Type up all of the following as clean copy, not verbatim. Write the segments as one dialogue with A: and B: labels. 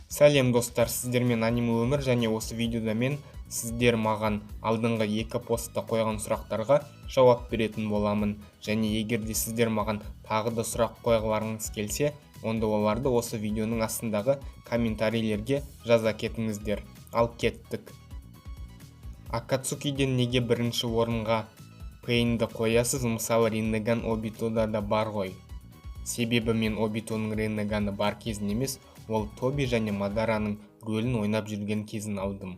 A: Сәлем достар, сіздермен аниме өмір, және осы видеода мен сіздер маған алдыңғы екі постта қойған сұрақтарға жауап беретін боламын. Және егер де сіздер маған тағы да сұрақ қойғыларыңыз келсе, онда оларды осы видеоның астындағы комментарийлерге жаза кетіңіздер. Ал кеттік. Акацукиден неге бірінші орынға Пейнді қоясыз? Мысалы, Риннеган Обитода да бар ғой. Себебі мен Обитоның Риннеганы бар кезін емес, ол Тоби және Мадараның рөлін ойнап жүрген кезін алдым.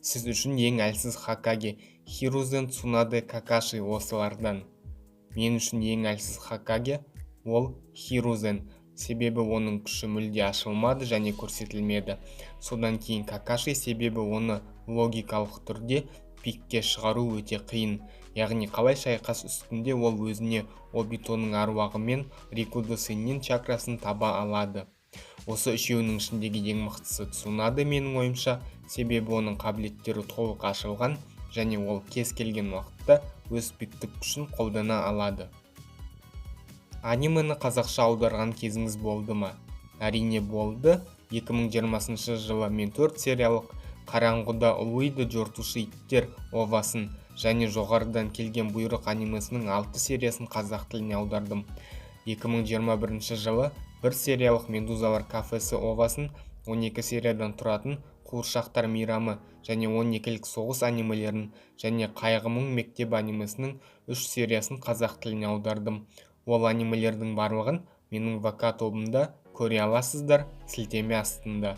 A: Сіз үшін ең әлсіз Хокаге Хирузен, Цунаде, Какаши осылардан. Мен үшін ең әлсіз Хокаге ол Хирузен, себебі оның күші мүлде ашылмады және көрсетілмеді. Содан кейін Какаши, себебі оны логикалық түрде пикке шығару өте қиын. Яғни қалай шайқас үстінде ол өзіне Обитоның аруағы мен Рикудо Сеннен чакрасын таба алады. Осы үшеуінің ішіндегі ең мықтысы Цунаде менің ойымша, себебі оның қабілеттері толық ашылған және ол кез келген уақытта өз пиктік күшін қолдана алады. Анимені қазақша аударған кезіңіз болды ма? Әрине болды. 2020 жылы мен 4 сериялық Қараңғыда ұлуиды жортушы иттер овасын және жоғарыдан келген бұйрық анимесінің 6 сериясын қазақ тіліне аудардым. 2021 жылы бір сериялық Медузалар кафесі овасын, 12 сериядан тұратын Қуыршақтар мейрамы және 12-лік соғыс анимелерін және Қайғы-мұң мектебі анимесінің 3 сериясын қазақ тіліне аудардым. Ол анимелердің барлығын менің ВК тобымда көре аласыздар, сілтеме астында.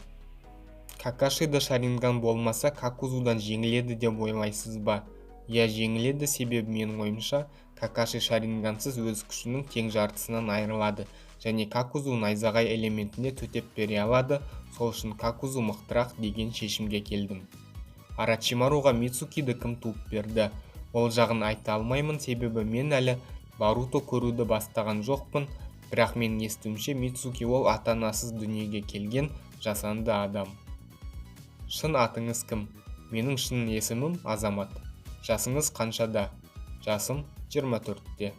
A: Какашида Шаринган болмаса Какузудан жеңіледі деп ойлайсыз ба? Я жеңіледі, себебі менің ойымша Какаши Шарингансыз өз күшінің тең жартысынан айырылады және Какузу найзағай элементіне төтеп бере алады. Сол үшін Какузу мықтырақ деген шешімге келдім. Арачимаруға Мицукиді кім туып берді? Ол жағын айта алмаймын, себебі мен әлі Баруто көруді бастаған жоқпын, бірақ мен естуімше Мицуки ол ата-анасыз дүниеге келген жасанды адам. Шын атыңыз кім? Менің шын есімім Азамат. Жасыңыз қаншада? Жасым 24-те.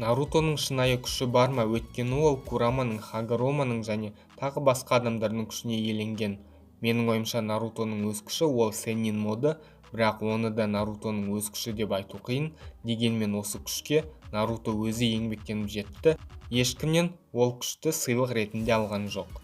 A: Нарутоның шынайы күші бар ма? Өйткені ол Кураманың, Хагароманың және тағы басқа адамдардың күшіне иеленген. Менің ойымша Нарутоның өз күші ол Сеннин моды, бірақ оны да Нарутоның өз күші деп айту қиын. Дегенмен осы күшке Наруто өзі еңбектеніп жетті. Ешкімнен ол күшті сыйлық ретінде алған жоқ.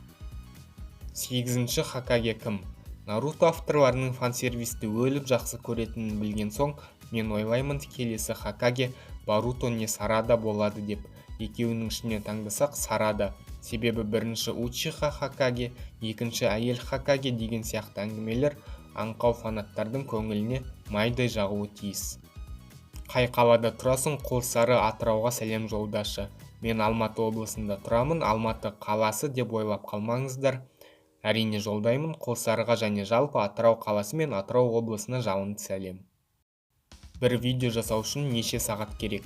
A: 8-ші Хокаге кім? Наруто авторларының фансервисті өліп жақсы көретінін білген соң, мен ойлаймын келесі Хокаге Баруто не Сарада болады деп. Екеуінің ішінен таңдасақ Сарада. Себебі бірінші Учиха Хокаге, екінші әйел Хокаге деген сияқты әңгімелер аңқау фанаттардың көңіліне майдай жағуы тиіс. Қай қалада тұрасың? Қолсары Атырауға сәлем жолдашы. Мен Алматы облысында тұрамын, Алматы қаласы деп ойлап қалмаңыздар. Әрине жолдаймын, Қолсарыға және жалпы Атырау қаласы мен Атырау облысына жалынды сәлем. Бір видео жасау үшін неше сағат керек?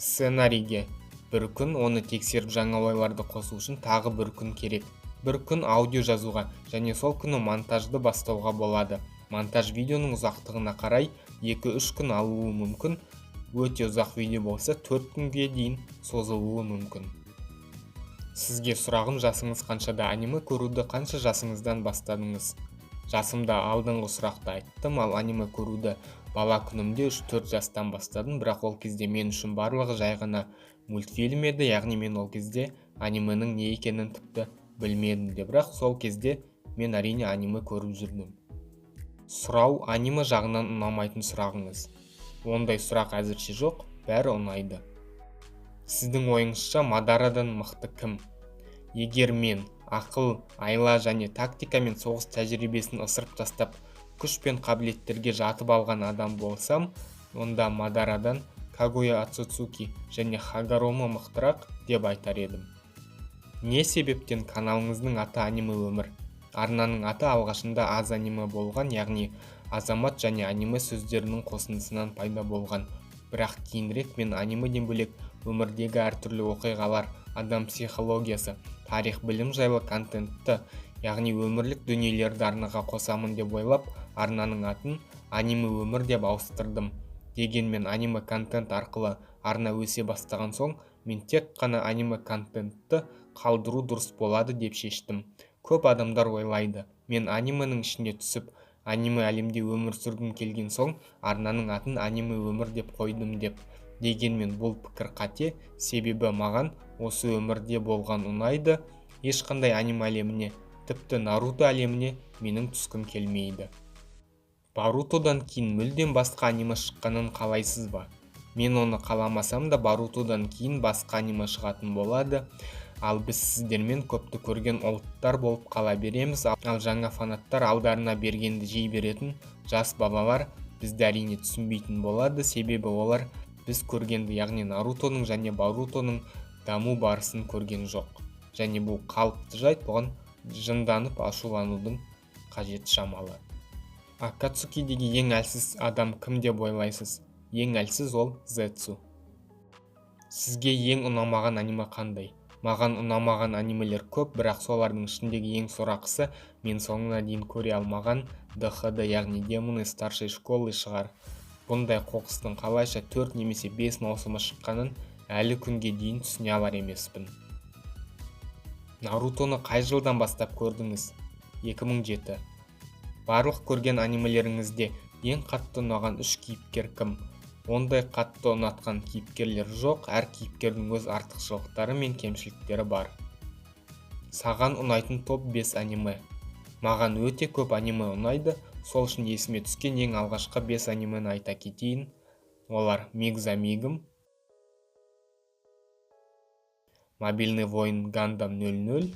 A: Сценарийге бір күн, оны тексеріп жаңа ойларды қосу үшін тағы бір күн керек. Бір күн аудио жазуға және сол күні монтажды бастауға болады. Монтаж видеоның ұзақтығына қарай 2-3 күн алуы мүмкін. Өте ұзақ видео болса 4 күнге дейін созылуы мүмкін. Сізге сұрағым, жасыңыз қаншада? Аниме көруді қанша жасыңыздан бастадыңыз? Жасымда алдыңғы сұрақты айттым, ал аниме көруді бала күнімде 3-4 жастан бастадым, бірақ ол кезде мен үшін барлығы жай ғана мультфильм еді, яғни мен ол кезде анименің не екенін тіпті білмедім де, бірақ сол кезде мен әрине аниме көріп жүрдім. Сұрау, аниме жағынан ұнамайтын сұрағыңыз? Ондай сұрақ әзірше жоқ, бәрі ұнайды. Сіздің ойыңызша Мадарадан мықты кім? Егер мен ақыл, айла және тактика мен соғыс тәжірибесін ысырып тастап, күш пен қабілеттерге жатып алған адам болсам, онда Мадарадан Кагуя Ацуцуки және Хагарома мықтырақ деп айтар едім. Не себептен каналыңыздың аты аниме өмір? Арнаның аты алғашында аз аниме болған, яғни Азамат және аниме сөздерінің қосындысынан пайда болған. Бірақ кейінірек мен анимеден бөлек өмірдегі әртүрлі оқиғалар, адам психологиясы, тарих, білім жайлы контентті, яғни өмірлік дүниелерді арнаға қосамын деп ойлап, арнаның атын аниме өмір деп ауыстырдым. Дегенмен аниме контент арқылы арна өсе бастаған соң, мен тек қана аниме контентті қалдыру дұрыс болады деп шештім. Көп адамдар ойлайды, мен анименің ішіне түсіп, аниме әлемде өмір сүргім келген соң арнаның атын аниме өмір деп қойдым деп. Дегенмен бұл пікір қате, себебі маған осы өмірде болған ұнайды, ешқандай аниме әлеміне, тіпті Наруто әлеміне менің түскім келмейді. Барутодан кейін мүлдем басқа аниме шыққанын қалайсыз ба? Мен оны қаламасам да Барутодан кейін басқа аниме шығатын болады, ал біз сіздермен көпті көрген ұлттар болып қала береміз, ал жаңа фанаттар алдарына бергенді жей беретін жас балалар бізді әрине түсінбейтін болады, себебі олар біз көргенді, яғни Нарутоның және Барутоның даму барысын көрген жоқ. Және бұл қалыпты жайт, бұған жынданып ашуланудың қажеті шамалы. Акацукидегі ең әлсіз адам кім деп ойлайсыз? Ең әлсіз ол Зетсу. Сізге ең ұнамаған аниме қандай? Маған ұнамаған анимелер көп, бірақ солардың ішіндегі ең сорақысы мен соңына дейін көре алмаған ДХД, яғни Демоны старшей школы шығар. Бұндай қоқыстың қалайша 4 немесе 5 маусымы шыққанын әлі күнге дейін түсіне алар емеспін. Нарутоны қай жылдан бастап көрдіңіз? 2007. Барлық көрген анимелеріңізде ең қатты ұнаған 3 кейіпкер кім? Ондай қатты ұнатқан кейіпкерлер жоқ, әр кейіпкердің өз артықшылықтары мен кемшіліктері бар. Саған ұнайтын топ 5 аниме. Маған өте көп аниме ұнайды, сол үшін есіме түскен ең алғашқы 5 анимені айта кетейін. Олар Мигза-Мигым, Мобильный воин Гандам 00,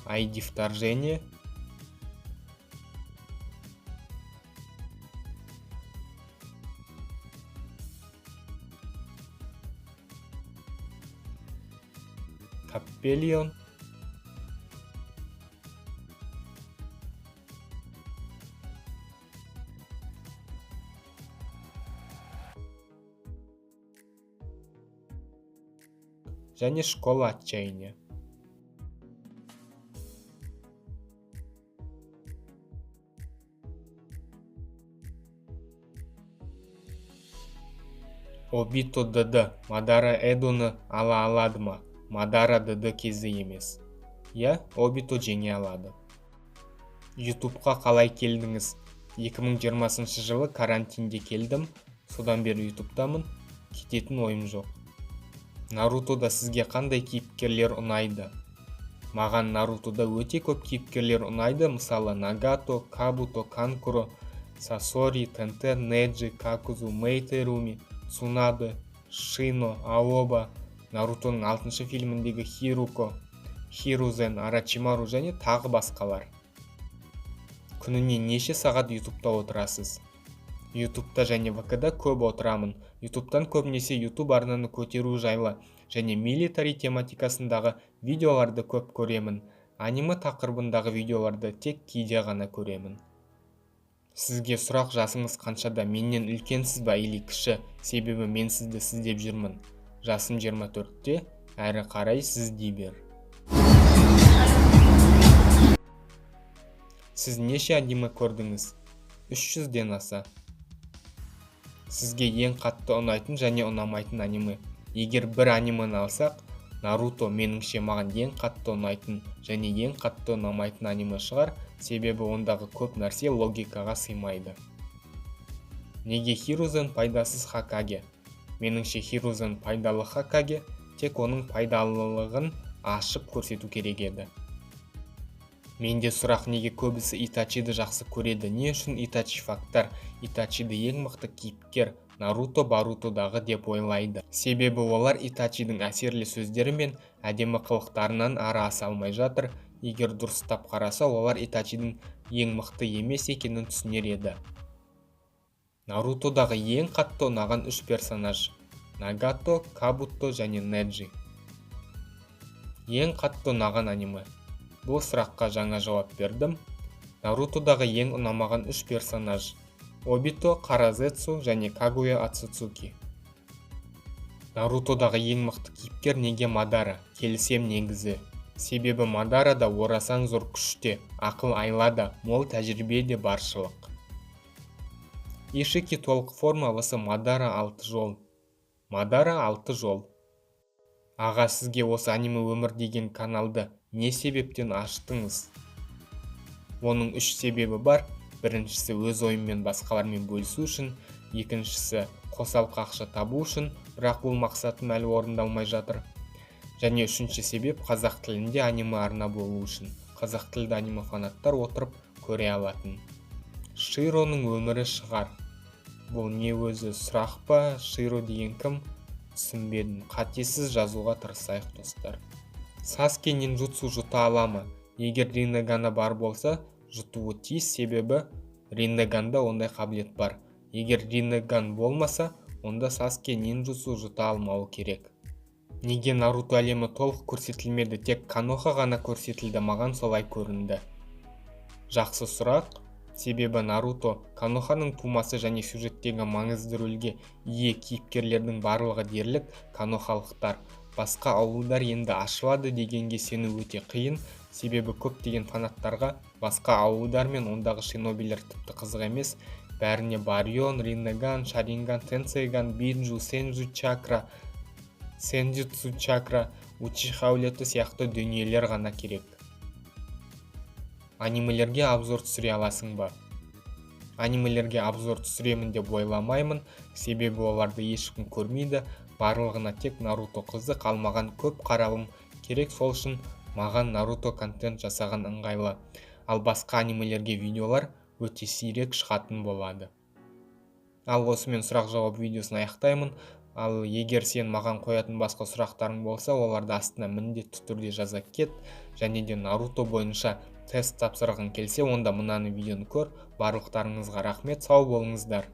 A: ID вторжение, Каппелион, және Школа отчаяния. Обито ДД Мадара Эдоны ала алады ма? Мадара ДД кезі емес. Я, Обито жеңе алады. Ютубқа қалай келдіңіз? 2020 жылы карантинде келдім, содан бері ютубтамын, кететін ойым жоқ. Нарутода сізге қандай кейіпкерлер ұнайды? Маған Нарутода өте көп кейіпкерлер ұнайды, мысалы Нагато, Кабуто, Канкуро, Сасори, Тентен, Неджи, Какузу, Мейтеруми, Цунабе, Шино, Аоба, Нарутоның 6-шы фильміндегі Хируко, Хирузен, Арачимару және тағы басқалар. Күніне неше сағат ютубта отырасыз? Ютубта және ВКда көп отырамын. Ютубтан көбінесе ютуб арнаны көтеру жайлы және милитари тематикасындағы видеоларды көп көремін. Аниме тақырыбындағы видеоларды тек кейде ғана көремін. Сізге сұрақ, жасыңыз қаншада? Менен үлкенсіз ба или кіші? Себебі мен сізді сіздеп жүрмін. Жасым 24-те, әрі қарай сіз дей бер. Сіз неше аниме көрдіңіз? 300-ден аса. Сізге ең қатты ұнайтын және ұнамайтын аниме. Егер бір анимені алсақ, Наруто меніңше маған ең қатты ұнайтын және ең қатты ұнамайтын аниме шығар, себебі ондағы көп нәрсе логикаға сыймайды. Неге Хирузен пайдасыз Хокаге? Меніңше Хирузен пайдалы Хокаге, тек оның пайдалылығын ашып көрсету керек еді. Менде сұрақ, неге көбісі Итачиді жақсы көреді? Не үшін Итачи фактар Итачиді ең мықты кейіпкер Наруто Барутодағы деп ойлайды? Себебі олар Итачидің әсерлі сөздері мен әдемі қылықтарынан ары аса алмай жатыр. Егер дұрыстап қараса, олар Итачидің ең мықты емес екенін түсінер еді. Нарутодағы ең қатты ұнаған 3 персонаж: Нагато, Кабуто және Неджи. Ең қатты ұнаған аниме. Бұл сұраққа жаңа жауап бердім. Нарутодағы ең ұнамаған 3 персонаж: Обито, Каразетсу және Кагуя Ацуцуки. Нарутодағы ең мықты кейіпкер неге Мадара? Келісем негізі. Себебі Мадарада орасан зор күште, ақыл айлада, мол тәжірибеде баршылық. Ишики толық формуласы Мадара 6 жол. Мадара 6 жол. Аға, сізге осы аниме өмір деген каналды не себептен аштыңыз? Оның 3 себебі бар. Біріншісі өз ойыммен басқалармен бөлісу үшін, екіншісі қосалқы ақша табу үшін, бірақ бұл мақсатым әлі орындалмай жатыр. Және үшінші себеп қазақ тілінде аниме арна болу үшін. Қазақ тілді аниме фанаттар отырып көре алатын. Широның өмірі шығар. Бұл не өзі сұрақ па? Широ деген кім? Түсінбедім. Қатесіз жазуға тырысайық, достар. Саске нинджутсу жұта ала ма? Егер Риннеганы бар болса, жұтуы тиіс, себебі Риннеганда ондай қабілет бар. Егер Риннеган болмаса, онда Саске нинджутсу жұта алмауы керек. Неге Наруто әлемі толық көрсетілмеді, тек Каноха ғана көрсетілді, маған солай көрінді. Жақсы сұрақ. Себебі Наруто, Каноханың тумасы және сюжеттегі маңызды рөлге ие кейіпкерлердің барлығы дерлік канохалықтар. Басқа ауылдар енді ашылады дегенге сену өте қиын, себебі көптеген фанаттарға басқа ауылдар мен ондағы шинобилер тіпті қызық емес. Бәріне Барион, Риннеган, Шаринган, Тенсейган, Бинджу, Сенджутсу чакра, Учиха әулеті сияқты дүниелер ғана керек. Анимелерге обзор түсіре аласың ба? Анимелерге обзор түсіремін деп ойламаймын, себебі оларды ешкім көрмейді, барлығына тек Наруто қызық, қалмаған көп қаралым керек, сол үшін маған Наруто контент жасаған ыңғайлы. Ал басқа анимелерге видеолар өте сирек шығатын болады. Ал осымен сұрақ-жауап видеосын аяқтаймын. Ал егер сен маған қоятын басқа сұрақтарың болса, оларды астына міндетті түрде жаза кет. Және де Наруто бойынша тест тапсырғың келсе, онда мынаны видеоны көр. Барлықтарыңызға рахмет, сау болыңыздар.